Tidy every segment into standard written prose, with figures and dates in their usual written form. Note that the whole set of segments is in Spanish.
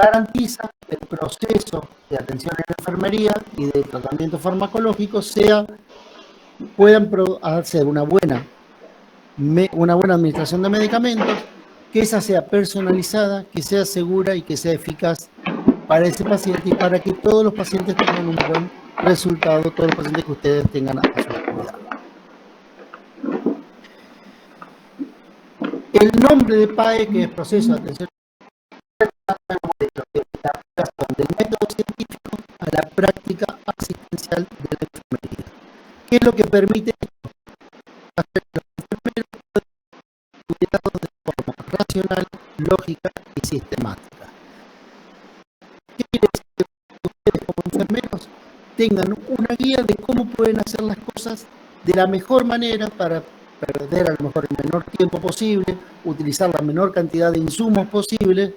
garantiza que el proceso de atención en la enfermería y de tratamiento farmacológico puedan hacer una buena administración de medicamentos, que esa sea personalizada, que sea segura y que sea eficaz para ese paciente y para que todos los pacientes tengan un buen resultado, todos los pacientes que ustedes tengan a su cuidado. El nombre de PAE, que es Proceso de Atención del método científico a la práctica asistencial de la enfermería. ¿Qué es lo que permite hacer que los enfermeros puedan cuidados de forma racional, lógica y sistemática? ¿Qué quiere decir? Que ustedes como enfermeros tengan una guía de cómo pueden hacer las cosas de la mejor manera para perder a lo mejor el menor tiempo posible, utilizar la menor cantidad de insumos posible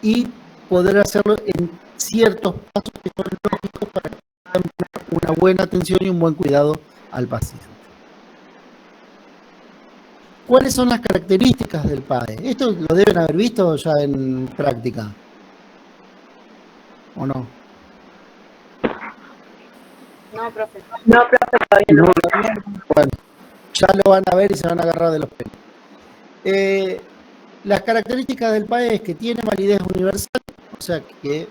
y poder hacerlo en ciertos pasos que son lógicos para que puedan tener una buena atención y un buen cuidado al paciente. ¿Cuáles son las características del PAE? Esto lo deben haber visto ya en práctica, ¿o no? No, profe, todavía no. Bueno, ya lo van a ver y se van a agarrar de los pelos. Las características del PAE es que tiene validez universal, o sea que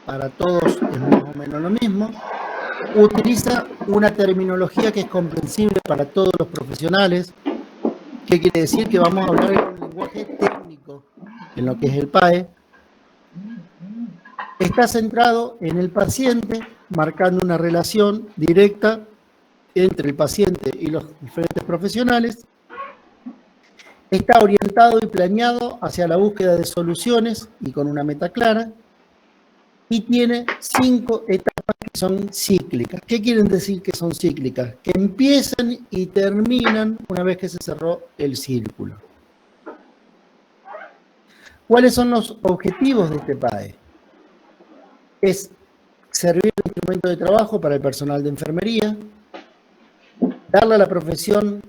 para todos es más o menos lo mismo. Utiliza una terminología que es comprensible para todos los profesionales. ¿Qué quiere decir? Que vamos a hablar en un lenguaje técnico en lo que es el PAE. Está centrado en el paciente, marcando una relación directa entre el paciente y los diferentes profesionales. Está orientado y planeado hacia la búsqueda de soluciones y con una meta clara. Y tiene 5 etapas que son cíclicas. ¿Qué quieren decir que son cíclicas? Que empiezan y terminan una vez que se cerró el círculo. ¿Cuáles son los objetivos de este PAE? Es servir de instrumento de trabajo para el personal de enfermería, darle a la profesión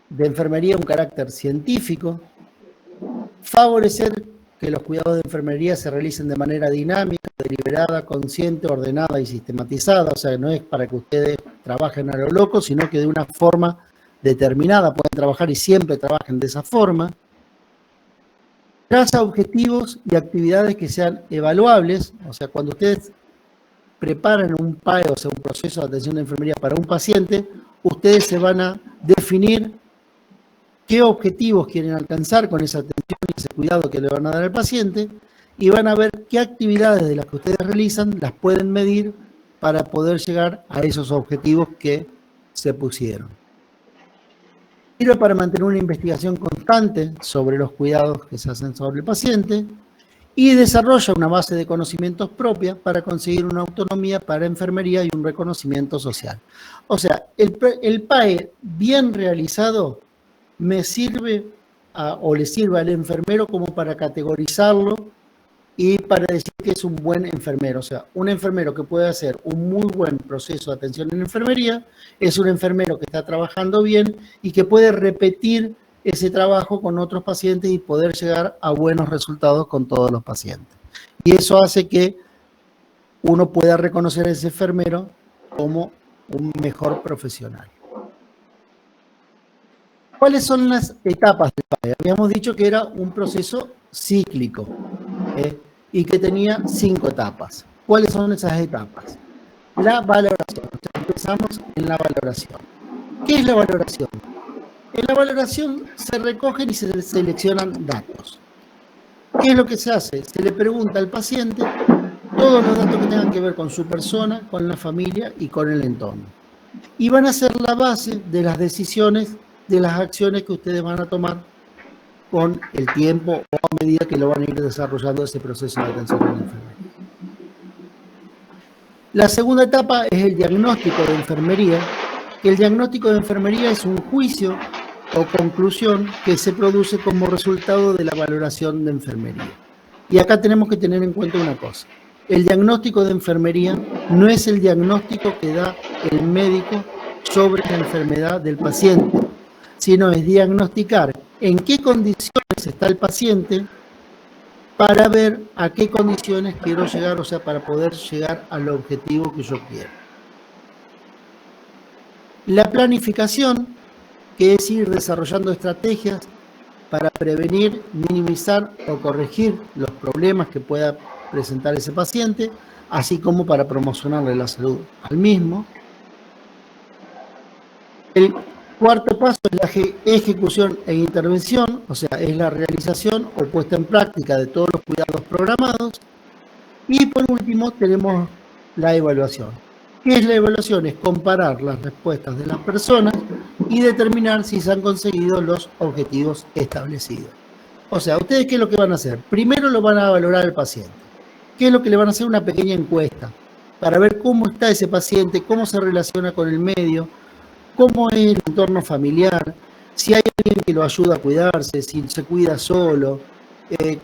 de enfermería un carácter científico, favorecer que los cuidados de enfermería se realicen de manera dinámica, deliberada, consciente, ordenada y sistematizada. O sea, no es para que ustedes trabajen a lo loco, sino que de una forma determinada pueden trabajar y siempre trabajen de esa forma. Traza objetivos y actividades que sean evaluables. O sea, cuando ustedes preparan un PAE, o sea, un proceso de atención de enfermería para un paciente, ustedes se van a definir qué objetivos quieren alcanzar con esa atención y ese cuidado que le van a dar al paciente, y van a ver qué actividades de las que ustedes realizan las pueden medir para poder llegar a esos objetivos que se pusieron. Sirve para mantener una investigación constante sobre los cuidados que se hacen sobre el paciente y desarrolla una base de conocimientos propia para conseguir una autonomía para enfermería y un reconocimiento social. O sea, el PAE bien realizado me sirve o le sirve al enfermero como para categorizarlo y para decir que es un buen enfermero. O sea, un enfermero que puede hacer un muy buen proceso de atención en enfermería es un enfermero que está trabajando bien y que puede repetir ese trabajo con otros pacientes y poder llegar a buenos resultados con todos los pacientes. Y eso hace que uno pueda reconocer a ese enfermero como un mejor profesional. ¿Cuáles son las etapas del PAE? Habíamos dicho que era un proceso cíclico y que tenía 5 etapas. ¿Cuáles son esas etapas? La valoración. Empezamos en la valoración. ¿Qué es la valoración? En la valoración se recogen y se seleccionan datos. ¿Qué es lo que se hace? Se le pregunta al paciente todos los datos que tengan que ver con su persona, con la familia y con el entorno. Y van a ser la base de las decisiones, de las acciones que ustedes van a tomar con el tiempo o a medida que lo van a ir desarrollando ese proceso de atención a la enfermería. La segunda etapa es el diagnóstico de enfermería. El diagnóstico de enfermería es un juicio o conclusión que se produce como resultado de la valoración de enfermería. Y acá tenemos que tener en cuenta una cosa. El diagnóstico de enfermería no es el diagnóstico que da el médico sobre la enfermedad del paciente, sino es diagnosticar en qué condiciones está el paciente para ver a qué condiciones quiero llegar, o sea, para poder llegar al objetivo que yo quiero. La planificación, que es ir desarrollando estrategias para prevenir, minimizar o corregir los problemas que pueda presentar ese paciente, así como para promocionarle la salud al mismo. El cuarto paso es la ejecución e intervención, o sea, es la realización o puesta en práctica de todos los cuidados programados. Y por último tenemos la evaluación. ¿Qué es la evaluación? Es comparar las respuestas de las personas y determinar si se han conseguido los objetivos establecidos. O sea, ¿ustedes qué es lo que van a hacer? Primero lo van a valorar al paciente. ¿Qué es lo que le van a hacer? Una pequeña encuesta para ver cómo está ese paciente, cómo se relaciona con el medio, cómo es el entorno familiar, si hay alguien que lo ayuda a cuidarse, si se cuida solo,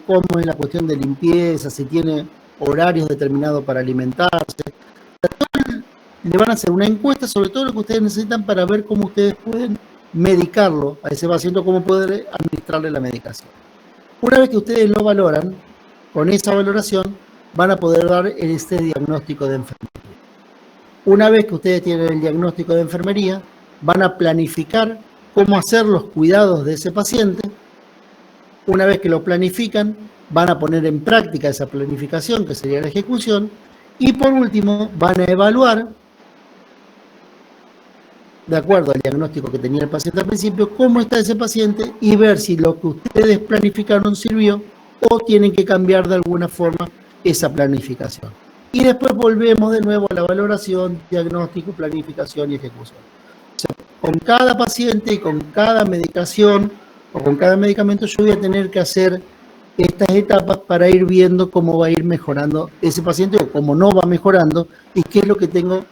cómo es la cuestión de limpieza, si tiene horarios determinados para alimentarse. Le van a hacer una encuesta sobre todo lo que ustedes necesitan para ver cómo ustedes pueden medicarlo a ese paciente, cómo poder administrarle la medicación. Una vez que ustedes lo valoran, con esa valoración van a poder dar este diagnóstico de enfermería. Una vez que ustedes tienen el diagnóstico de enfermería, van a planificar cómo hacer los cuidados de ese paciente. Una vez que lo planifican, van a poner en práctica esa planificación, que sería la ejecución. Y por último, van a evaluar, de acuerdo al diagnóstico que tenía el paciente al principio, cómo está ese paciente y ver si lo que ustedes planificaron sirvió o tienen que cambiar de alguna forma esa planificación. Y después volvemos de nuevo a la valoración, diagnóstico, planificación y ejecución. O sea, con cada paciente y con cada medicación o con cada medicamento yo voy a tener que hacer estas etapas para ir viendo cómo va a ir mejorando ese paciente o cómo no va mejorando y qué es lo que tengo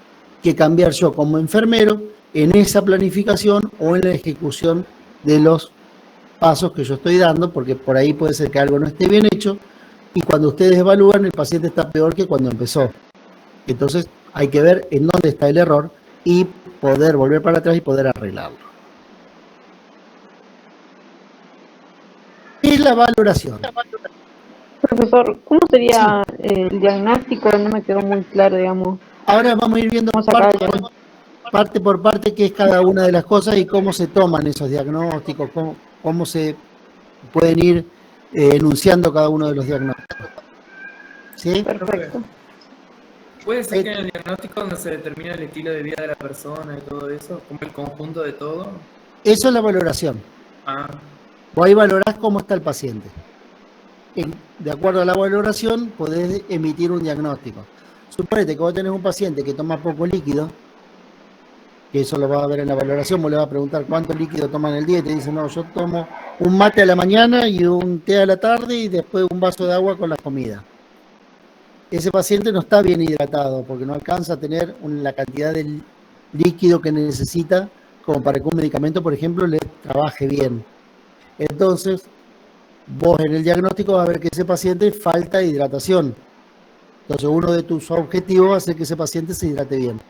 que cambiar yo como enfermero en esa planificación o en la ejecución de los pasos que yo estoy dando, porque por ahí puede ser que algo no esté bien hecho y cuando ustedes evalúan el paciente está peor que cuando empezó. Entonces hay que ver en dónde está el error y poder volver para atrás y poder arreglarlo. ¿Qué es la valoración? Profesor, ¿cómo sería el diagnóstico? No me quedó muy claro, digamos. Ahora vamos a ir viendo parte por parte qué es cada una de las cosas y cómo se toman esos diagnósticos, cómo se pueden ir enunciando cada uno de los diagnósticos. ¿Sí? Perfecto. ¿Puede ser que en el diagnóstico donde se determina el estilo de vida de la persona y todo eso, como el conjunto de todo? Eso es la valoración. Vos ahí valorás cómo está el paciente. De acuerdo a la valoración, podés emitir un diagnóstico. Suponete que vos tenés un paciente que toma poco líquido, que eso lo vas a ver en la valoración, vos le vas a preguntar cuánto líquido toma en el día y te dice, no, yo tomo un mate a la mañana y un té a la tarde y después un vaso de agua con la comida. Ese paciente no está bien hidratado porque no alcanza a tener la cantidad de líquido que necesita como para que un medicamento, por ejemplo, le trabaje bien. Entonces, vos en el diagnóstico vas a ver que ese paciente falta hidratación. Entonces, uno de tus objetivos va a ser que ese paciente se hidrate bien.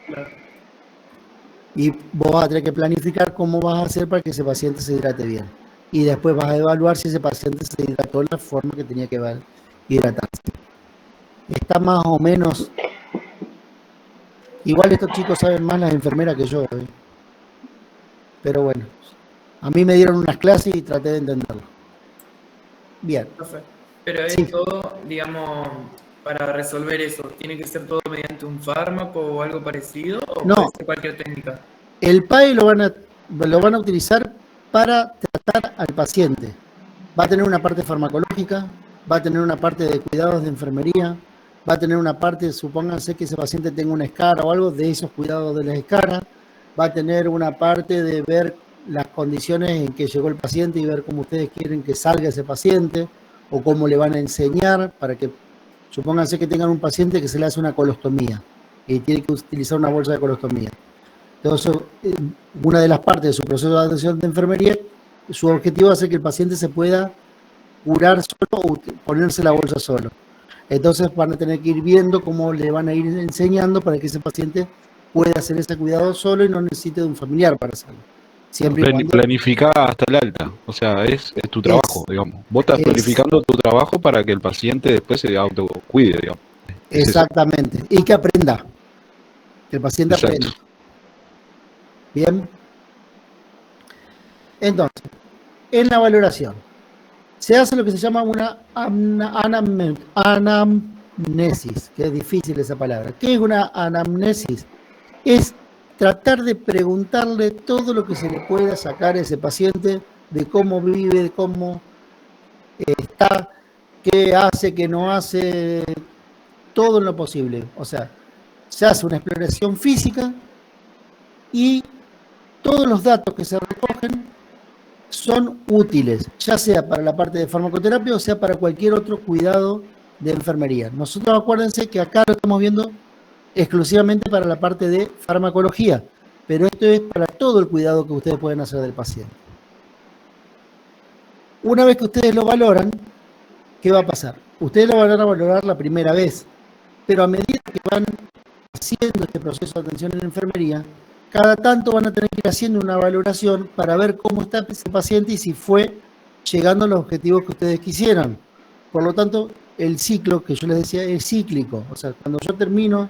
Claro. Y vos vas a tener que planificar cómo vas a hacer para que ese paciente se hidrate bien. Y después vas a evaluar si ese paciente se hidrató de la forma que tenía que hidratarse. Está más o menos... Igual estos chicos saben más las enfermeras que yo. Pero bueno, a mí me dieron unas clases y traté de entenderlo. Bien. Pero es Sí. todo, digamos, para resolver eso, ¿tiene que ser todo mediante un fármaco o algo parecido? ¿O No. puede ser cualquier técnica? El PAE lo van a utilizar para tratar al paciente. Va a tener una parte farmacológica, va a tener una parte de cuidados de enfermería, va a tener una parte, supónganse que ese paciente tenga una escara o algo, de esos cuidados de la escara, va a tener una parte de ver las condiciones en que llegó el paciente y ver cómo ustedes quieren que salga ese paciente o cómo le van a enseñar para que, supónganse que tengan un paciente que se le hace una colostomía y tiene que utilizar una bolsa de colostomía. Entonces, una de las partes de su proceso de atención de enfermería, su objetivo es hacer que el paciente se pueda curar solo o ponerse la bolsa solo. Entonces van a tener que ir viendo cómo le van a ir enseñando para que ese paciente pueda hacer ese cuidado solo y no necesite de un familiar para hacerlo. Siempre y cuando Planificá hasta el alta, o sea, es tu trabajo, digamos. Vos estás es planificando tu trabajo para que el paciente después se autocuide, digamos. Es eso. exactamente. Y que aprenda, que el paciente Exacto. aprenda. Bien. Entonces, en la valoración, se hace lo que se llama una anamnesis, que es difícil esa palabra. ¿Qué es una anamnesis? Es tratar de preguntarle todo lo que se le pueda sacar a ese paciente, de cómo vive, de cómo está, qué hace, qué no hace, todo en lo posible. O sea, se hace una exploración física y todos los datos que se recogen son útiles, ya sea para la parte de farmacoterapia o sea para cualquier otro cuidado de enfermería. Nosotros acuérdense que acá lo estamos viendo exclusivamente para la parte de farmacología, pero esto es para todo el cuidado que ustedes pueden hacer del paciente. Una vez que ustedes lo valoran, ¿qué va a pasar? Ustedes lo van a valorar la primera vez, pero a medida que van haciendo este proceso de atención en la enfermería, cada tanto van a tener que ir haciendo una valoración para ver cómo está ese paciente y si fue llegando a los objetivos que ustedes quisieran. Por lo tanto, el ciclo que yo les decía es cíclico. O sea, cuando yo termino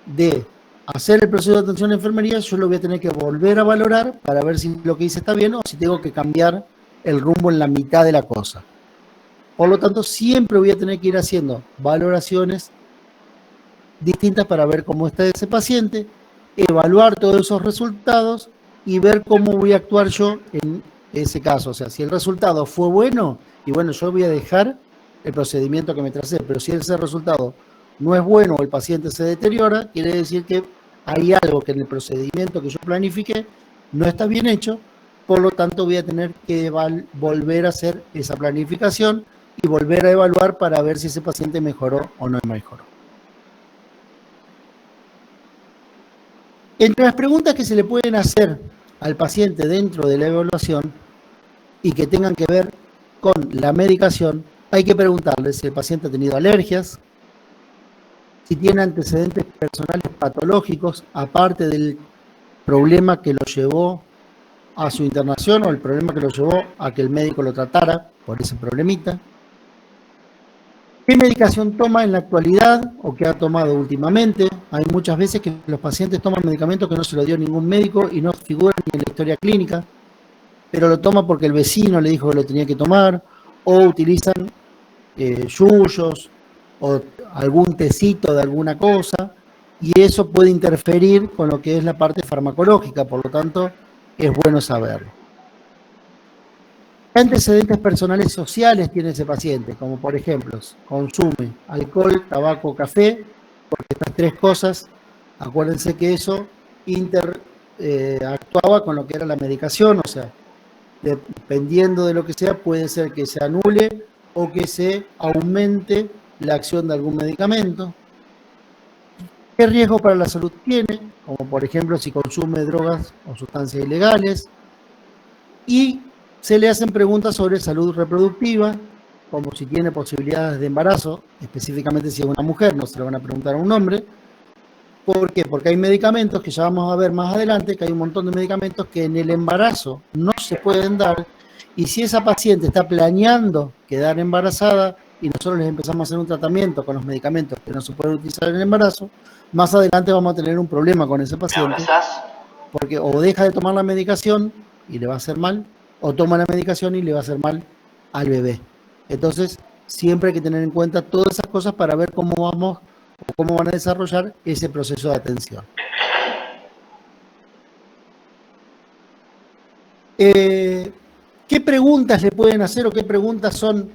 de hacer el proceso de atención en enfermería, yo lo voy a tener que volver a valorar para ver si lo que hice está bien o si tengo que cambiar el rumbo en la mitad de la cosa. Por lo tanto, siempre voy a tener que ir haciendo valoraciones distintas para ver cómo está ese paciente, evaluar todos esos resultados y ver cómo voy a actuar yo en ese caso. O sea, si el resultado fue bueno, y bueno, yo voy a dejar el procedimiento que me tracé, pero si ese resultado no es bueno o el paciente se deteriora, quiere decir que hay algo que en el procedimiento que yo planifiqué no está bien hecho, por lo tanto voy a tener que volver a hacer esa planificación y volver a evaluar para ver si ese paciente mejoró o no mejoró. Entre las preguntas que se le pueden hacer al paciente dentro de la evaluación y que tengan que ver con la medicación, hay que preguntarle si el paciente ha tenido alergias, si tiene antecedentes personales patológicos, aparte del problema que lo llevó a su internación o el problema que lo llevó a que el médico lo tratara por ese problemita. ¿Qué medicación toma en la actualidad o qué ha tomado últimamente? Hay muchas veces que los pacientes toman medicamentos que no se lo dio ningún médico y no figuran ni en la historia clínica, pero lo toma porque el vecino le dijo que lo tenía que tomar, o utilizan yuyos o algún tecito de alguna cosa, y eso puede interferir con lo que es la parte farmacológica, por lo tanto es bueno saberlo. ¿Qué antecedentes personales sociales tiene ese paciente? Como por ejemplo, consume alcohol, tabaco, café, porque estas tres cosas, acuérdense que eso actuaba con lo que era la medicación, o sea, dependiendo de lo que sea, puede ser que se anule o que se aumente la acción de algún medicamento. ¿Qué riesgo para la salud tiene? Como por ejemplo si consume drogas o sustancias ilegales. Y se le hacen preguntas sobre salud reproductiva, como si tiene posibilidades de embarazo, específicamente si es una mujer, no se le van a preguntar a un hombre. ¿Por qué? Porque hay medicamentos que ya vamos a ver más adelante, que hay un montón de medicamentos que en el embarazo no se pueden dar, y si esa paciente está planeando quedar embarazada y nosotros les empezamos a hacer un tratamiento con los medicamentos que no se pueden utilizar en el embarazo, más adelante vamos a tener un problema con ese paciente, porque o deja de tomar la medicación y le va a hacer mal, o toma la medicación y le va a hacer mal al bebé. Entonces, siempre hay que tener en cuenta todas esas cosas para ver cómo vamos o cómo van a desarrollar ese proceso de atención. ¿Qué preguntas le pueden hacer o qué preguntas son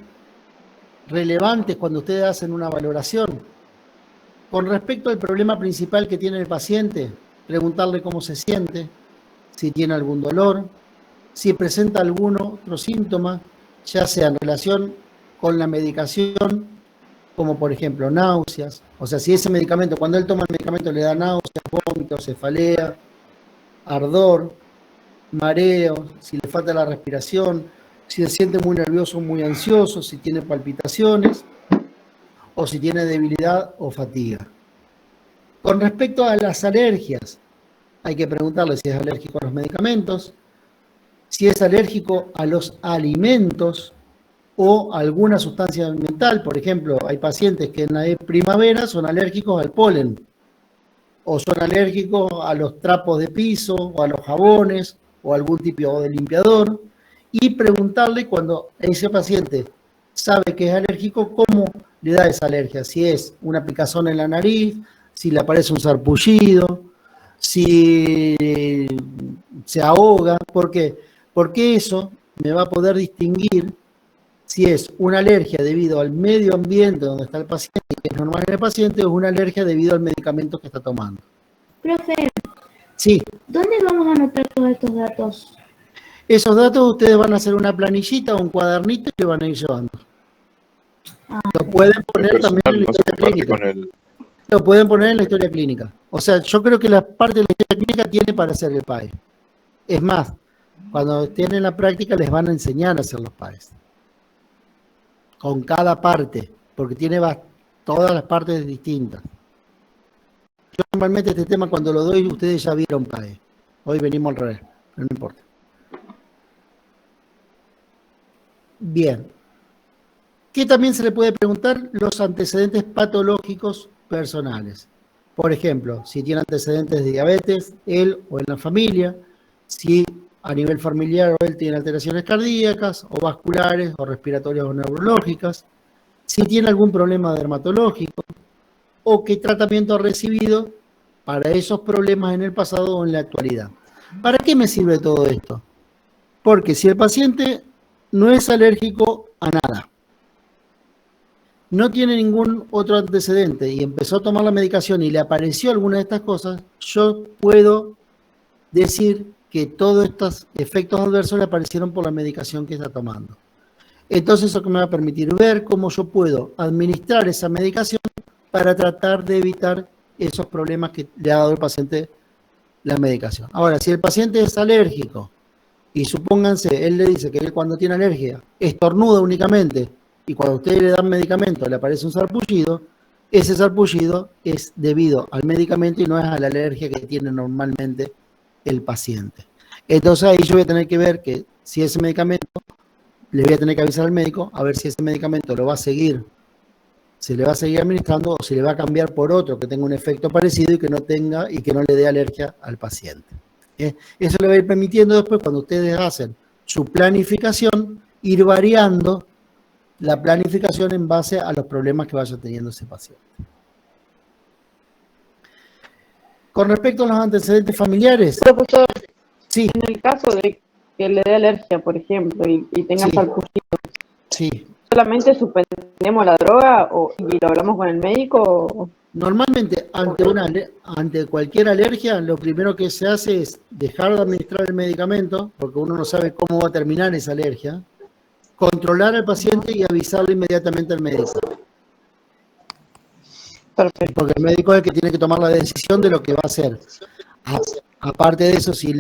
relevantes cuando ustedes hacen una valoración? Con respecto al problema principal que tiene el paciente, preguntarle cómo se siente, si tiene algún dolor, si presenta algún otro síntoma, ya sea en relación con la medicación, como por ejemplo náuseas, o sea, si ese medicamento, cuando él toma el medicamento le da náuseas, vómitos, cefalea, ardor, mareo, si le falta la respiración, si se siente muy nervioso, muy ansioso, si tiene palpitaciones, o si tiene debilidad o fatiga. Con respecto a las alergias, hay que preguntarle si es alérgico a los medicamentos, si es alérgico a los alimentos o a alguna sustancia ambiental. Por ejemplo, hay pacientes que en la primavera son alérgicos al polen, o son alérgicos a los trapos de piso, o a los jabones, o a algún tipo de limpiador, y preguntarle cuando ese paciente sabe que es alérgico, cómo le da esa alergia, si es una picazón en la nariz, si le aparece un sarpullido, si se ahoga. ¿Por qué? Porque eso me va a poder distinguir si es una alergia debido al medio ambiente donde está el paciente, que es normal en el paciente, o es una alergia debido al medicamento que está tomando. Profe, Sí, ¿dónde vamos a anotar todos estos datos? esos datos ustedes van a hacer una planillita o un cuadernito y lo van a ir llevando. Lo pueden poner también en la No se historia comparte clínica. con el... Lo pueden poner en la historia clínica. O sea, yo creo que la parte de la historia clínica tiene para hacer el PAE. Es más, cuando estén en la práctica les van a enseñar a hacer los PAEs. Con cada parte, porque tiene todas las partes distintas. Yo normalmente este tema cuando lo doy, ustedes ya vieron PAE. Hoy venimos al revés, pero no importa. Bien. ¿Qué también se le puede preguntar? Los antecedentes patológicos personales. Por ejemplo, si tiene antecedentes de diabetes, él o en la familia, si a nivel familiar o él tiene alteraciones cardíacas o vasculares o respiratorias o neurológicas, si tiene algún problema dermatológico o qué tratamiento ha recibido para esos problemas en el pasado o en la actualidad. ¿Para qué me sirve todo esto? Porque si el paciente no es alérgico a nada, no tiene ningún otro antecedente y empezó a tomar la medicación y le apareció alguna de estas cosas, yo puedo decir que todos estos efectos adversos le aparecieron por la medicación que está tomando. Entonces eso que me va a permitir ver cómo yo puedo administrar esa medicación para tratar de evitar esos problemas que le ha dado el paciente la medicación. Ahora, si el paciente es alérgico y supónganse, él le dice que él cuando tiene alergia estornuda únicamente y cuando ustedes le dan medicamento le aparece un sarpullido, ese sarpullido es debido al medicamento y no es a la alergia que tiene normalmente el paciente. Entonces ahí yo voy a tener que ver que si ese medicamento, le voy a tener que avisar al médico a ver si ese medicamento lo va a seguir, se le va a seguir administrando o si le va a cambiar por otro que tenga un efecto parecido y que no tenga y que no le dé alergia al paciente. Eso le va a ir permitiendo después, cuando ustedes hacen su planificación, ir variando la planificación en base a los problemas que vaya teniendo ese paciente. Con respecto a los antecedentes familiares, Profesor, sí, en el caso de que le dé alergia, por ejemplo, y tenga Sí. sarpullido, sí. ¿solamente suspendemos la droga y lo hablamos con el médico? Normalmente, ante cualquier alergia, lo primero que se hace es dejar de administrar el medicamento, porque uno no sabe cómo va a terminar esa alergia, controlar al paciente y avisarle inmediatamente al médico. Perfecto. Porque el médico es el que tiene que tomar la decisión de lo que va a hacer. Aparte de eso, si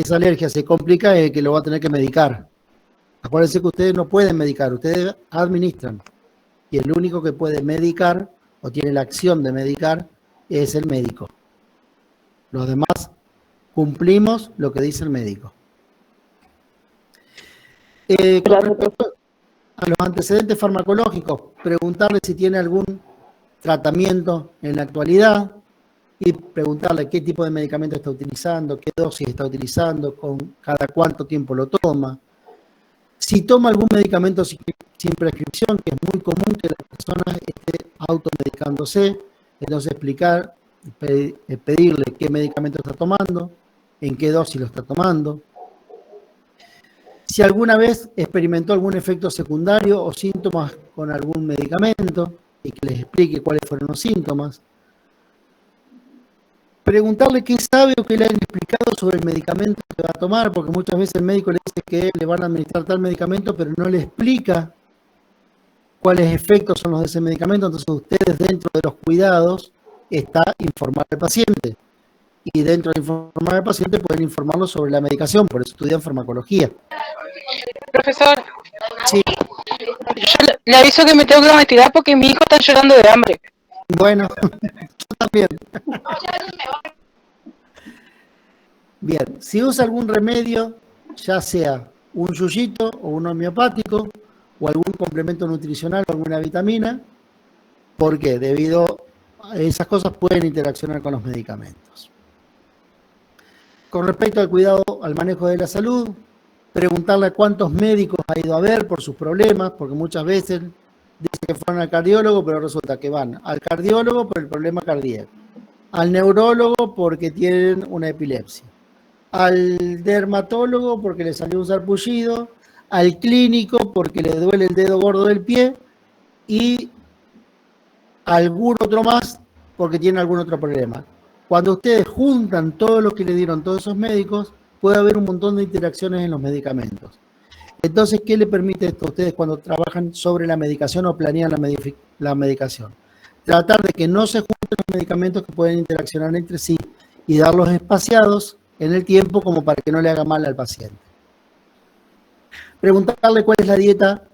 esa alergia se complica, es el que lo va a tener que medicar. Acuérdense que ustedes no pueden medicar, ustedes administran. Y el único que puede medicar o tiene la acción de medicar es el médico. Los demás cumplimos lo que dice el médico. Con respecto a los antecedentes farmacológicos, preguntarle si tiene algún tratamiento en la actualidad y preguntarle qué tipo de medicamento está utilizando, qué dosis está utilizando, con cada cuánto tiempo lo toma. Si toma algún medicamento sin prescripción, que es muy común que la persona esté automedicándose, entonces explicar, pedirle qué medicamento está tomando, en qué dosis lo está tomando. Si alguna vez experimentó algún efecto secundario o síntomas con algún medicamento y que les explique cuáles fueron los síntomas. Preguntarle qué sabe o qué le han explicado sobre el medicamento que va a tomar, porque muchas veces el médico le dice que le van a administrar tal medicamento, pero no le explica cuáles efectos son los de ese medicamento. Entonces ustedes, dentro de los cuidados, está informar al paciente. Y dentro de informar al paciente pueden informarlo sobre la medicación, por eso estudian farmacología. Profesor, Sí, yo le aviso que me tengo que retirar porque mi hijo está llorando de hambre. bueno, yo también. Bien, si usa algún remedio ya sea un yuyito o un homeopático o algún complemento nutricional o alguna vitamina. ¿Por qué? Debido a esas cosas pueden interaccionar con los medicamentos. Con respecto al cuidado, al manejo de la salud, preguntarle a cuántos médicos ha ido a ver por sus problemas, porque muchas veces dicen que fueron al cardiólogo, pero resulta que van al cardiólogo por el problema cardíaco, al neurólogo porque tienen una epilepsia, al dermatólogo porque le salió un sarpullido, al clínico porque le duele el dedo gordo del pie y algún otro más porque tiene algún otro problema. Cuando ustedes juntan todo lo que le dieron todos esos médicos, puede haber un montón de interacciones en los medicamentos. Entonces, ¿qué le permite esto a ustedes cuando trabajan sobre la medicación o planean la medicación? Tratar de que no se junten los medicamentos que pueden interaccionar entre sí y darlos espaciados en el tiempo como para que no le haga mal al paciente. Preguntarle cuál es la dieta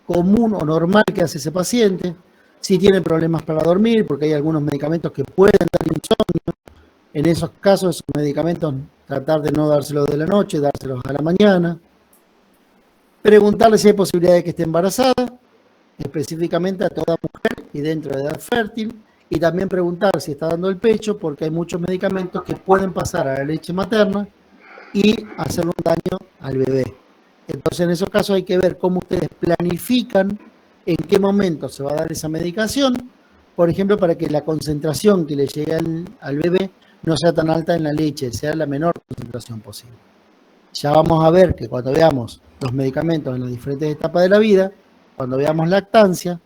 común o normal que hace ese paciente, si tiene problemas para dormir, porque hay algunos medicamentos que pueden dar insomnio. En esos casos, esos medicamentos, tratar de no dárselos de la noche, dárselos a la mañana. Preguntarle si hay posibilidad de que esté embarazada, específicamente a toda mujer y dentro de edad fértil. Y también preguntar si está dando el pecho, porque hay muchos medicamentos que pueden pasar a la leche materna y hacerle un daño al bebé. Entonces, en esos casos hay que ver cómo ustedes planifican en qué momento se va a dar esa medicación, por ejemplo, para que la concentración que le llegue al bebé no sea tan alta en la leche, sea la menor concentración posible. Ya vamos a ver que cuando veamos los medicamentos en las diferentes etapas de la vida, cuando veamos lactancia,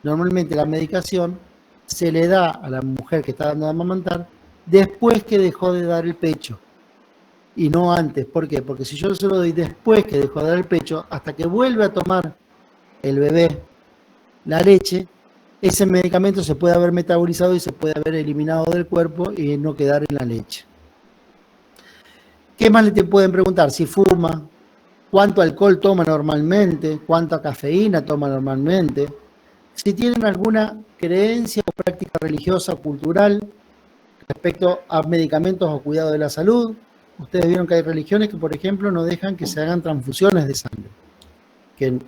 normalmente la medicación se le da a la mujer que está dando a amamantar después que dejó de dar el pecho y no antes. ¿Por qué? Porque si yo se lo doy después que dejó de dar el pecho, hasta que vuelve a tomar el bebé la leche, ese medicamento se puede haber metabolizado y se puede haber eliminado del cuerpo y no quedar en la leche. ¿Qué más le te pueden preguntar? Si fuma, cuánto alcohol toma normalmente, cuánta cafeína toma normalmente, si tienen alguna creencia o práctica religiosa o cultural respecto a medicamentos o cuidado de la salud. Ustedes vieron que hay religiones que, por ejemplo, no dejan que se hagan transfusiones de sangre. Que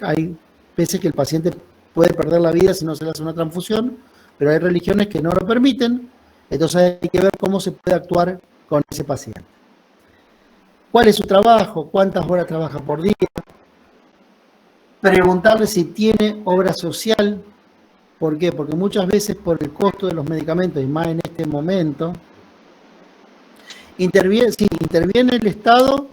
hay veces que el paciente puede perder la vida si no se le hace una transfusión, pero hay religiones que no lo permiten, entonces hay que ver cómo se puede actuar con ese paciente. ¿Cuál es su trabajo? ¿Cuántas horas trabaja por día? Preguntarle si tiene obra social. ¿Por qué? Porque muchas veces por el costo de los medicamentos, y más en este momento, interviene el Estado,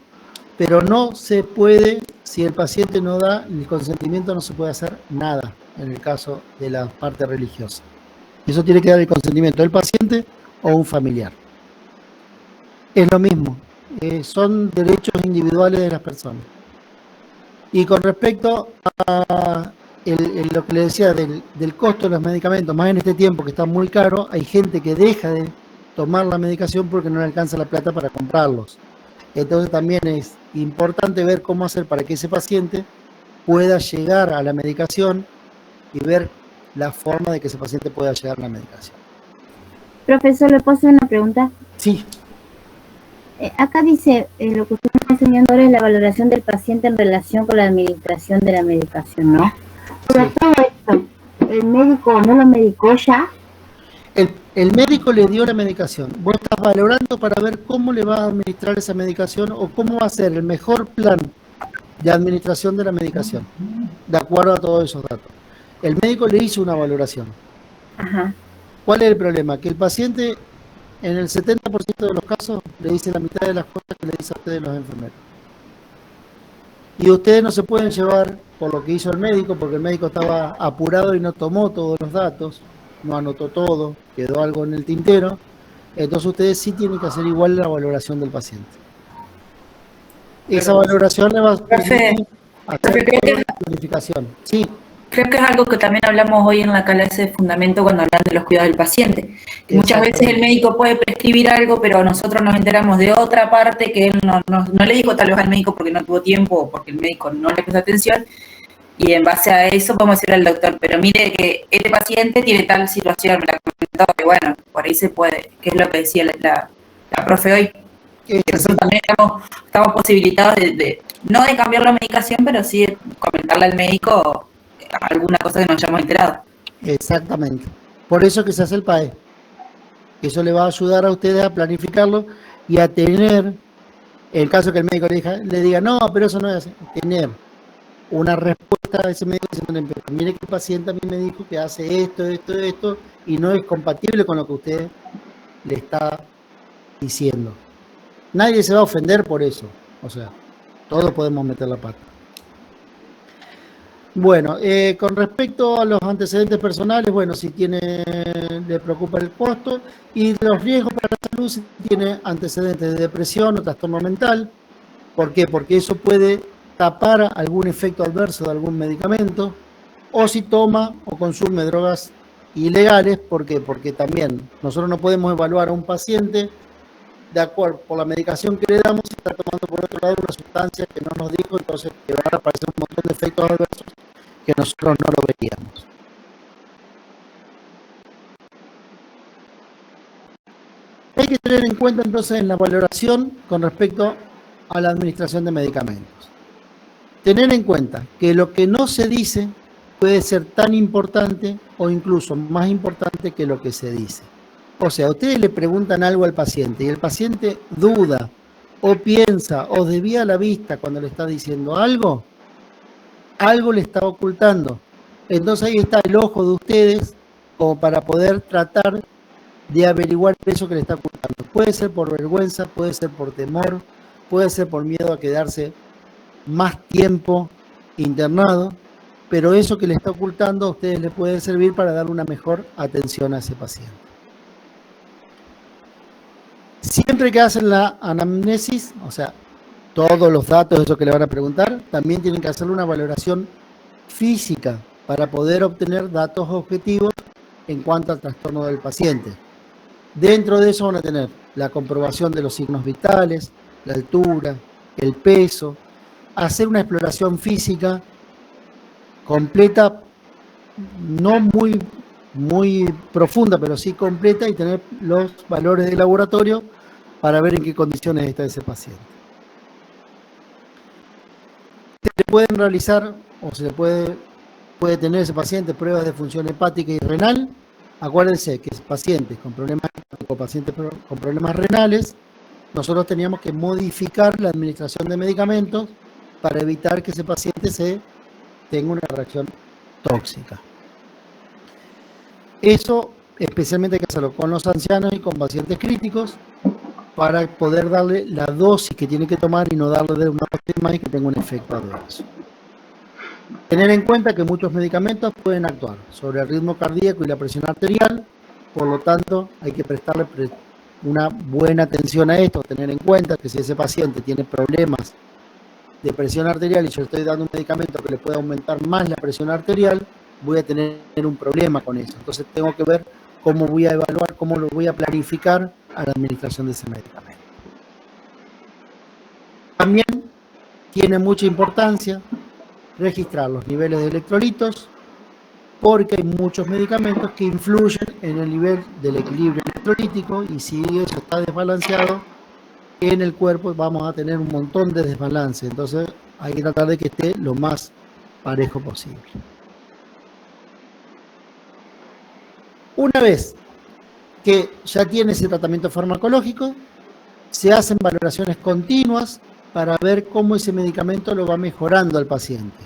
pero no se puede, si el paciente no da el consentimiento, no se puede hacer nada en el caso de la parte religiosa. Eso tiene que dar el consentimiento del paciente o un familiar. Es lo mismo, son derechos individuales de las personas. Y con respecto a lo que le decía del costo de los medicamentos, más en este tiempo que está muy caro, hay gente que deja de tomar la medicación porque no le alcanza la plata para comprarlos. Entonces también es importante ver cómo hacer para que ese paciente pueda llegar a la medicación y ver la forma de que ese paciente pueda llegar a la medicación. Profesor, ¿le puedo hacer una pregunta? Sí. Acá dice, lo que usted está enseñando ahora es la valoración del paciente en relación con la administración de la medicación, ¿no? Pero todo esto, ¿el médico no lo medicó ya? El médico le dio la medicación. Vos estás valorando para ver cómo le va a administrar esa medicación o cómo va a ser el mejor plan de administración de la medicación, de acuerdo a todos esos datos. El médico le hizo una valoración. Ajá. ¿Cuál es el problema? Que el paciente, en el 70% de los casos, le dice la mitad de las cosas que le dice a ustedes los enfermeros. Y ustedes no se pueden llevar por lo que hizo el médico, porque el médico estaba apurado y no tomó todos los datos, no anotó todo, quedó algo en el tintero. Entonces ustedes sí tienen que hacer igual la valoración del paciente. Esa valoración le va a hacer la planificación. Sí. Creo que es algo que también hablamos hoy en la clase de fundamento cuando hablan de los cuidados del paciente. Muchas veces el médico puede prescribir algo, pero nosotros nos enteramos de otra parte que él no le dijo tal vez al médico porque no tuvo tiempo o porque el médico no le prestó atención. Y en base a eso podemos decirle al doctor, pero mire que este paciente tiene tal situación, me la comentó, y bueno, por ahí se puede, que es lo que decía la profe hoy. Nosotros también estamos posibilitados no de cambiar la medicación, pero sí de comentarle al médico alguna cosa que nos hayamos enterado. Exactamente. Por eso que se hace el PAE. Eso le va a ayudar a ustedes a planificarlo y a tener, en el caso que el médico le diga, no, pero eso no es así, tener una respuesta a ese médico diciendo, mire que el paciente a mí me dijo que hace esto, y no es compatible con lo que usted le está diciendo. Nadie se va a ofender por eso. O sea, todos podemos meter la pata. Bueno, con respecto a los antecedentes personales, bueno, si le preocupa el costo, y los riesgos para la salud si tiene antecedentes de depresión o trastorno mental. ¿Por qué? Porque eso puede tapar algún efecto adverso de algún medicamento, o si toma o consume drogas ilegales. ¿Por qué? Porque también nosotros no podemos evaluar a un paciente de acuerdo por la medicación que le damos, si está tomando por otro lado una sustancia que no nos dijo, entonces que van a aparecer un montón de efectos adversos que nosotros no lo veríamos. Hay que tener en cuenta entonces en la valoración con respecto a la administración de medicamentos. Tener en cuenta que lo que no se dice puede ser tan importante o incluso más importante que lo que se dice. O sea, ustedes le preguntan algo al paciente y el paciente duda o piensa o desvía la vista cuando le está diciendo algo le está ocultando. Entonces ahí está el ojo de ustedes como para poder tratar de averiguar eso que le está ocultando. Puede ser por vergüenza, puede ser por temor, puede ser por miedo a quedarse más tiempo internado, pero eso que le está ocultando a ustedes le puede servir para dar una mejor atención a ese paciente. Siempre que hacen la anamnesis, o sea, todos los datos de eso que le van a preguntar, también tienen que hacer una valoración física para poder obtener datos objetivos en cuanto al trastorno del paciente. Dentro de eso van a tener la comprobación de los signos vitales, la altura, el peso, hacer una exploración física completa, no muy profunda, pero sí completa, y tener los valores de laboratorio para ver en qué condiciones está ese paciente. Se le pueden realizar o se le puede tener ese paciente pruebas de función hepática y renal. Acuérdense que pacientes con problemas hepáticos, pacientes con problemas renales, nosotros teníamos que modificar la administración de medicamentos para evitar que ese paciente tenga una reacción tóxica. Eso especialmente hay que hacerlo con los ancianos y con pacientes críticos para poder darle la dosis que tiene que tomar y no darle de una dosis más y que tenga un efecto adverso. Tener en cuenta que muchos medicamentos pueden actuar sobre el ritmo cardíaco y la presión arterial, por lo tanto hay que prestarle una buena atención a esto, tener en cuenta que si ese paciente tiene problemas de presión arterial y yo estoy dando un medicamento que le puede aumentar más la presión arterial, voy a tener un problema con eso. Entonces tengo que ver cómo voy a evaluar, cómo lo voy a planificar a la administración de ese medicamento. También tiene mucha importancia registrar los niveles de electrolitos, porque hay muchos medicamentos que influyen en el nivel del equilibrio electrolítico, y si eso está desbalanceado en el cuerpo vamos a tener un montón de desbalance. Entonces hay que tratar de que esté lo más parejo posible. Una vez que ya tiene ese tratamiento farmacológico, se hacen valoraciones continuas para ver cómo ese medicamento lo va mejorando al paciente.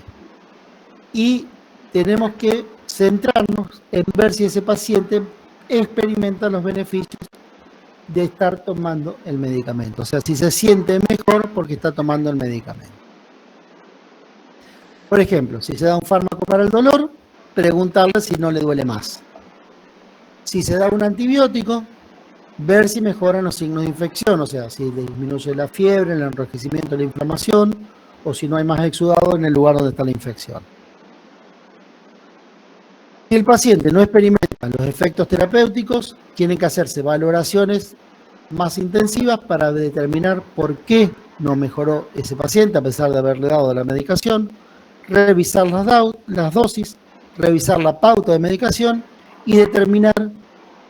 Y tenemos que centrarnos en ver si ese paciente experimenta los beneficios de estar tomando el medicamento. O sea, si se siente mejor porque está tomando el medicamento. Por ejemplo, si se da un fármaco para el dolor, preguntarle si no le duele más. Si se da un antibiótico, ver si mejoran los signos de infección, o sea, si disminuye la fiebre, el enrojecimiento, la inflamación, o si no hay más exudado en el lugar donde está la infección. Si el paciente no experimenta los efectos terapéuticos, tienen que hacerse valoraciones más intensivas para determinar por qué no mejoró ese paciente a pesar de haberle dado la medicación, revisar las dosis, revisar la pauta de medicación y determinar,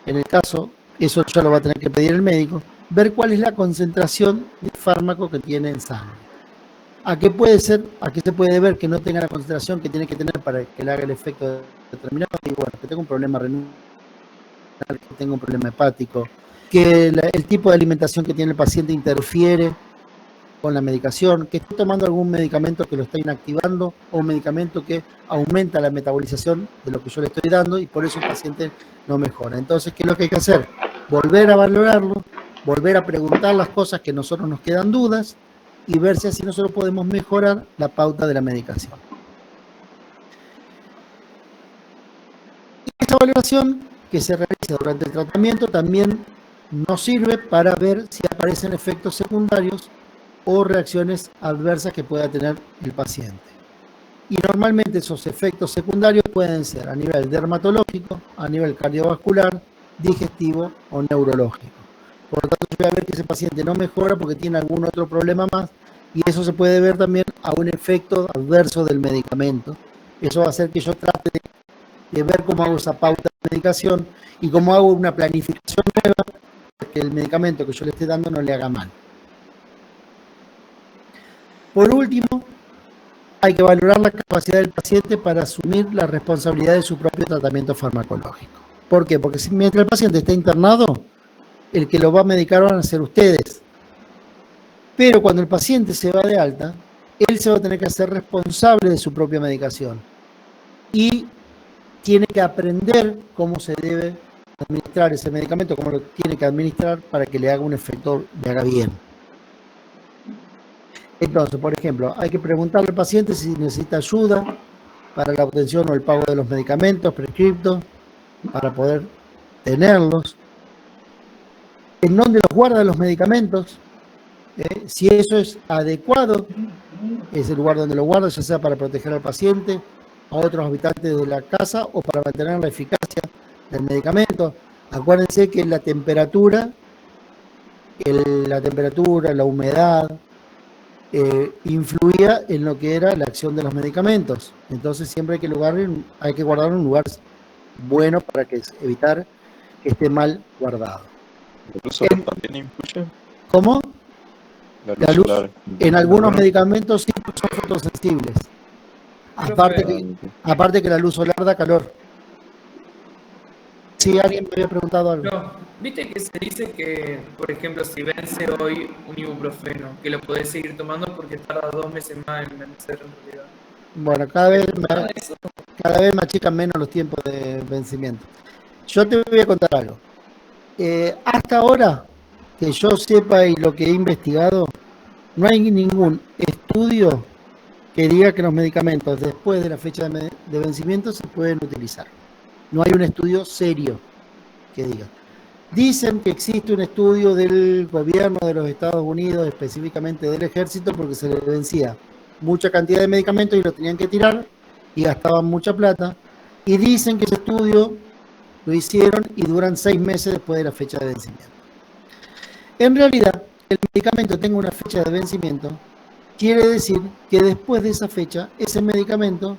en el caso, eso ya lo va a tener que pedir el médico, ver cuál es la concentración de fármaco que tiene en sangre. ¿A qué puede ser? ¿A qué se puede ver que no tenga la concentración que tiene que tener para que le haga el efecto determinado? Y bueno, que tengo un problema renal, que tengo un problema hepático, que el tipo de alimentación que tiene el paciente interfiere con la medicación, que esté tomando algún medicamento que lo está inactivando o un medicamento que aumenta la metabolización de lo que yo le estoy dando y por eso el paciente no mejora. Entonces, ¿qué es lo que hay que hacer? Volver a valorarlo, volver a preguntar las cosas que a nosotros nos quedan dudas y ver si así nosotros podemos mejorar la pauta de la medicación. Esta valoración que se realiza durante el tratamiento también nos sirve para ver si aparecen efectos secundarios o reacciones adversas que pueda tener el paciente. Y normalmente esos efectos secundarios pueden ser a nivel dermatológico, a nivel cardiovascular, digestivo o neurológico. Por lo tanto, yo voy a ver que ese paciente no mejora porque tiene algún otro problema más y eso se puede ver también a un efecto adverso del medicamento. Eso va a hacer que yo trate de ver cómo hago esa pauta de medicación y cómo hago una planificación nueva para que el medicamento que yo le esté dando no le haga mal. Por último, hay que valorar la capacidad del paciente para asumir la responsabilidad de su propio tratamiento farmacológico. ¿Por qué? Porque mientras el paciente está internado, el que lo va a medicar van a ser ustedes. Pero cuando el paciente se va de alta, él se va a tener que hacer responsable de su propia medicación. Y tiene que aprender cómo se debe administrar ese medicamento, cómo lo tiene que administrar para que le haga un efecto, le haga bien. Entonces, por ejemplo, hay que preguntarle al paciente si necesita ayuda para la obtención o el pago de los medicamentos prescriptos, para poder tenerlos, en dónde los guarda los medicamentos, si eso es adecuado, es el lugar donde lo guarda, ya sea para proteger al paciente, a otros habitantes de la casa o para mantener la eficacia del medicamento. Acuérdense que la temperatura, la humedad, influía en lo que era la acción de los medicamentos. Entonces siempre hay que guardar en un lugar bueno para evitar que esté mal guardado. ¿La luz solar también influye? ¿Cómo? La luz solar. En algunos medicamentos sí son fotosensibles. Aparte que la luz solar da calor. Sí, alguien me había preguntado algo. No, viste que se dice que, por ejemplo, si vence hoy un ibuprofeno, que lo podés seguir tomando porque tarda 2 meses más en vencer en realidad. Bueno, cada vez me achican menos los tiempos de vencimiento. Yo te voy a contar algo. Hasta ahora, que yo sepa y lo que he investigado, no hay ningún estudio que diga que los medicamentos después de la fecha de vencimiento se pueden utilizar. No hay un estudio serio que diga. Dicen que existe un estudio del gobierno de los Estados Unidos, específicamente del ejército, porque se les vencía mucha cantidad de medicamentos y lo tenían que tirar y gastaban mucha plata. Y dicen que ese estudio lo hicieron y duran 6 meses después de la fecha de vencimiento. En realidad, el medicamento tenga una fecha de vencimiento, quiere decir que después de esa fecha, ese medicamento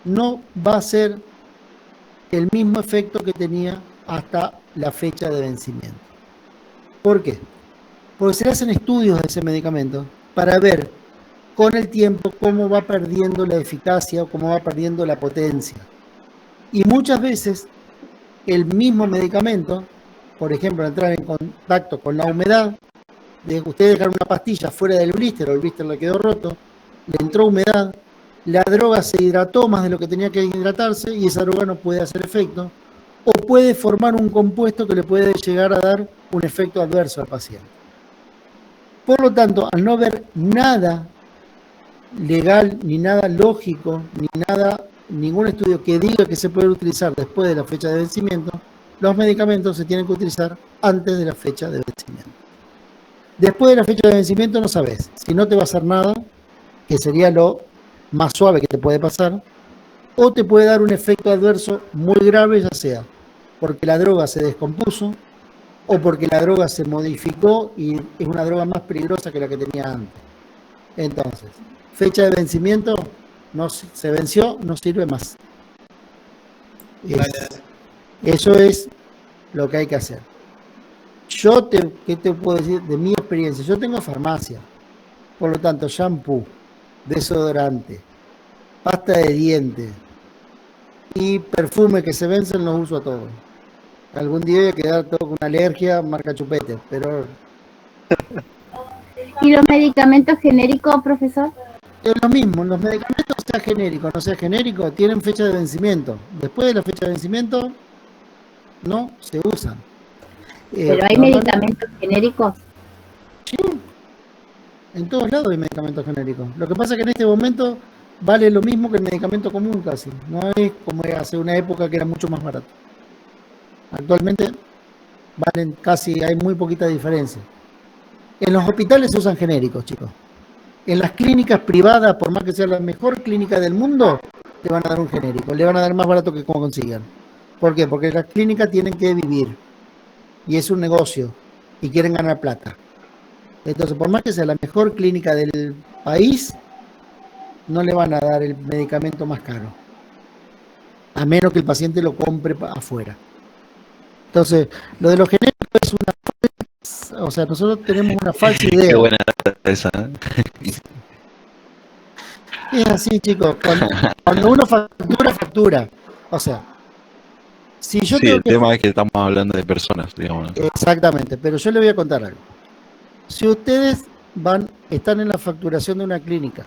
no va a ser el mismo efecto que tenía hasta la fecha de vencimiento. ¿Por qué? Porque se hacen estudios de ese medicamento para ver con el tiempo cómo va perdiendo la eficacia o cómo va perdiendo la potencia. Y muchas veces el mismo medicamento, por ejemplo, al entrar en contacto con la humedad, ustedes dejaron una pastilla fuera del blister o el blister le quedó roto, le entró humedad, la droga se hidrató más de lo que tenía que hidratarse y esa droga no puede hacer efecto, o puede formar un compuesto que le puede llegar a dar un efecto adverso al paciente. Por lo tanto, al no ver nada legal, ni nada lógico, ningún estudio que diga que se puede utilizar después de la fecha de vencimiento, los medicamentos se tienen que utilizar antes de la fecha de vencimiento. Después de la fecha de vencimiento no sabes si no te va a hacer nada, que sería lo más suave que te puede pasar, o te puede dar un efecto adverso muy grave, ya sea porque la droga se descompuso o porque la droga se modificó y es una droga más peligrosa que la que tenía antes. Entonces, fecha de vencimiento, no se venció, no sirve más. Eso es lo que hay que hacer. ¿qué te puedo decir de mi experiencia? Yo tengo farmacia, por lo tanto, shampoo, desodorante, pasta de dientes y perfume que se vencen los uso a todos. Algún día voy a quedar todo con una alergia, marca chupete, pero ¿Y los medicamentos genéricos, profesor? es lo mismo, los medicamentos, sea genérico o no sea genérico, tienen fecha de vencimiento. Después de la fecha de vencimiento, no se usan. ¿Pero hay Normalmente- medicamentos genéricos? Sí, en todos lados hay medicamentos genéricos. Lo que pasa es que en este momento vale lo mismo que el medicamento común casi. No es como era hace una época que era mucho más barato. Actualmente valen casi, hay muy poquita diferencia. En los hospitales se usan genéricos, chicos. En las clínicas privadas, por más que sea la mejor clínica del mundo, te van a dar un genérico. Le van a dar más barato que como consigan. ¿Por qué? Porque las clínicas tienen que vivir. Y es un negocio. Y quieren ganar plata. Entonces, por más que sea la mejor clínica del país, no le van a dar el medicamento más caro. A menos que el paciente lo compre afuera. Entonces, lo de los genéricos es una... O sea, nosotros tenemos una falsa idea. Qué buena esa, ¿eh? Es así, chicos. Cuando uno factura. O sea, si yo Sí, tengo el que... tema es que estamos hablando de personas, digamos. Exactamente, pero yo le voy a contar algo. Si ustedes están en la facturación de una clínica,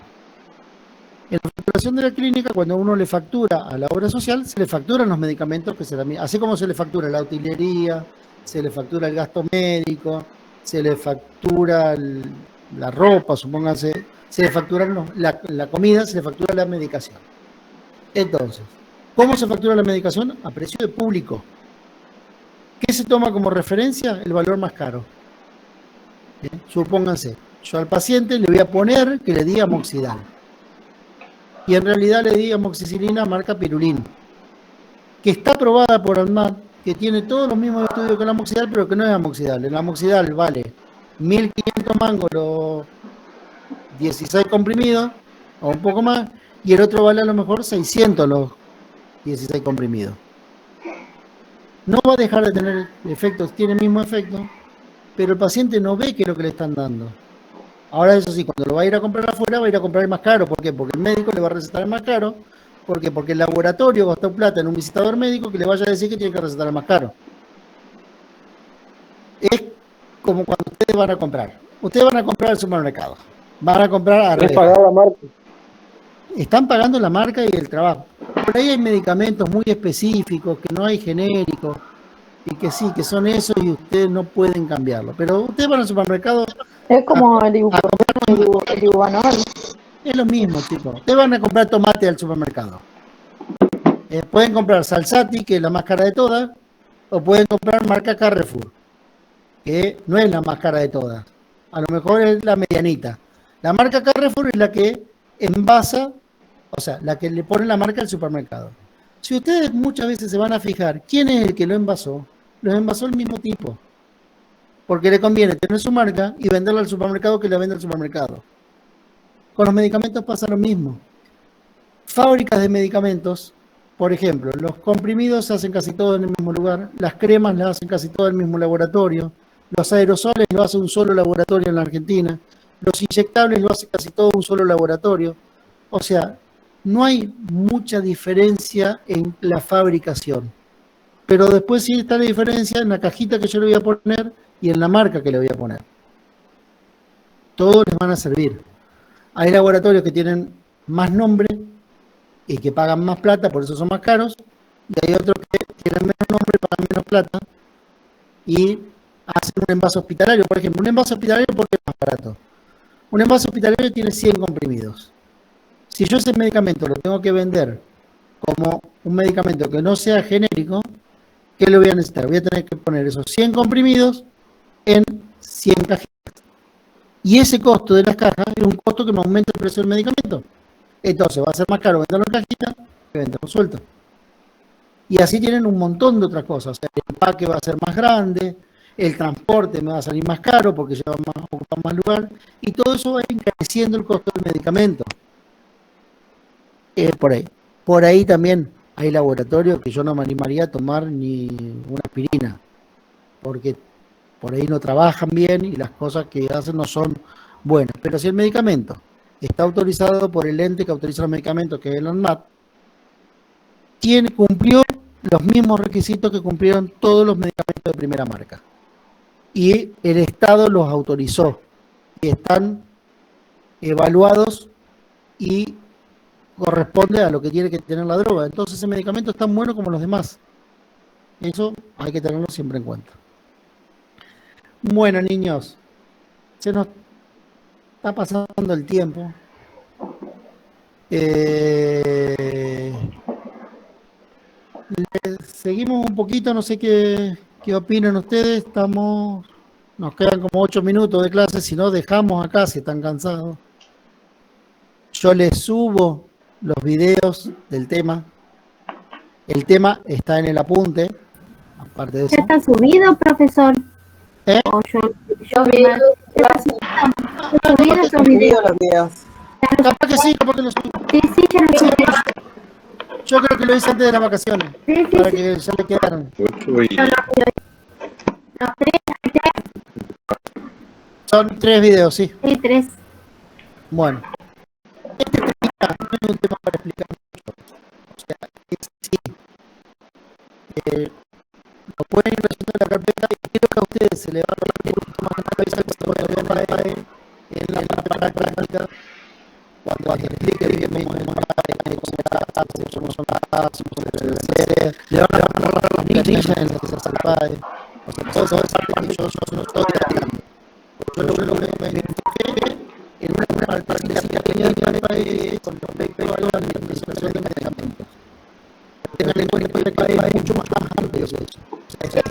en la facturación de la clínica, cuando uno le factura a la obra social, se le facturan los medicamentos que se dan, así como se le factura la utilería, se le factura el gasto médico, se le factura la ropa, supónganse, se le facturan la comida, se le factura la medicación. Entonces, ¿cómo se factura la medicación? A precio de público. ¿Qué se toma como referencia? El valor más caro. Bien, supónganse, yo al paciente le voy a poner que le di amoxidal. Y en realidad le di amoxicilina marca Pirulín, que está aprobada por ANMAT, que tiene todos los mismos estudios que el amoxidal, pero que no es amoxidal. El amoxidal vale 1.500 mangos los 16 comprimidos, o un poco más, y el otro vale a lo mejor 600 los 16 comprimidos. No va a dejar de tener efectos, tiene el mismo efecto, pero el paciente no ve qué es lo que le están dando. Ahora, eso sí, cuando lo va a ir a comprar afuera, va a ir a comprar el más caro. ¿Por qué? Porque el médico le va a recetar el más caro. ¿Por qué? Porque el laboratorio gastó plata en un visitador médico que le vaya a decir que tiene que recetar el más caro. Es como cuando ustedes van a comprar. Ustedes van a comprar al supermercado. Van a comprar a Es pagar la marca. Están pagando la marca y el trabajo. Por ahí hay medicamentos muy específicos, que no hay genéricos, y que sí, que son esos y ustedes no pueden cambiarlo. Pero ustedes van al supermercado... Es como el Ibubanol. Es lo mismo, chicos. Ustedes van a comprar tomate al supermercado. Pueden comprar Salsati, que es la más cara de todas, o pueden comprar marca Carrefour, que no es la más cara de todas. A lo mejor es la medianita. La marca Carrefour es la que envasa, o sea, la que le pone la marca al supermercado. Si ustedes muchas veces se van a fijar, ¿quién es el que lo envasó? Lo envasó el mismo tipo. Porque le conviene tener su marca y venderla al supermercado que la vende al supermercado. Con los medicamentos pasa lo mismo. Fábricas de medicamentos, por ejemplo, los comprimidos se hacen casi todo en el mismo lugar, las cremas las hacen casi todo en el mismo laboratorio, los aerosoles lo hace un solo laboratorio en la Argentina, los inyectables lo hace casi todo un solo laboratorio. O sea, no hay mucha diferencia en la fabricación. Pero después sí está la diferencia en la cajita que yo le voy a poner y en la marca que le voy a poner. Todos les van a servir. Hay laboratorios que tienen más nombre y que pagan más plata, por eso son más caros, y hay otros que tienen menos nombre y pagan menos plata y hacen un envase hospitalario. Por ejemplo, un envase hospitalario, ¿por qué es más barato? Un envase hospitalario tiene 100 comprimidos. Si yo ese medicamento lo tengo que vender como un medicamento que no sea genérico, ¿qué le voy a necesitar? Voy a tener que poner esos 100 comprimidos en 100 cajitas. Y ese costo de las cajas es un costo que me aumenta el precio del medicamento. Entonces va a ser más caro venderlo en cajita que venderlo suelto. Y así tienen un montón de otras cosas. O sea, el empaque va a ser más grande, el transporte me va a salir más caro porque ocupa más lugar, y todo eso va encareciendo el costo del medicamento. Por ahí. Por ahí también hay laboratorios que yo no me animaría a tomar ni una aspirina, porque por ahí no trabajan bien y las cosas que hacen no son buenas. Pero si el medicamento está autorizado por el ente que autoriza los medicamentos, que es el ANMAT, cumplió los mismos requisitos que cumplieron todos los medicamentos de primera marca. Y el Estado los autorizó y están evaluados y corresponde a lo que tiene que tener la droga. Entonces ese medicamento es tan bueno como los demás. Eso hay que tenerlo siempre en cuenta. Bueno, niños, se nos está pasando el tiempo. Seguimos un poquito, no sé qué opinan ustedes. Nos quedan como 8 minutos de clase, si no dejamos acá, si están cansados. Yo les subo los videos del tema. El tema está en el apunte. Aparte de eso. ¿Ya está subido, profesor? ¿Eh? O yo subido esos videos. Los videos. Capaz que sí, capaz que lo subo. Sí, ya lo subí. Yo creo que lo hice antes de las vacaciones. Sí, para que ya le quedaron. Los tres. Son 3 videos, sí. Sí, 3. Bueno. Este tema no es un tema para explicar mucho. O sea, sí. Lo pueden ir leyendo en la carpeta y creo que a ustedes se les va a reír un poco más en la cabeza que cuando vean en la práctica, cuando explique bien cómo es cómo son las tasas, cómo se debe hacer, le van a agarrar las planillas en las que se hace el PAE. O sea, todo eso yo no estoy tirando. Yo lo que me enfoqué en una práctica que tenía el PAE con respecto a la administración de medicamentos. Tengan en cuenta que el PAE es mucho más amplio. O sea,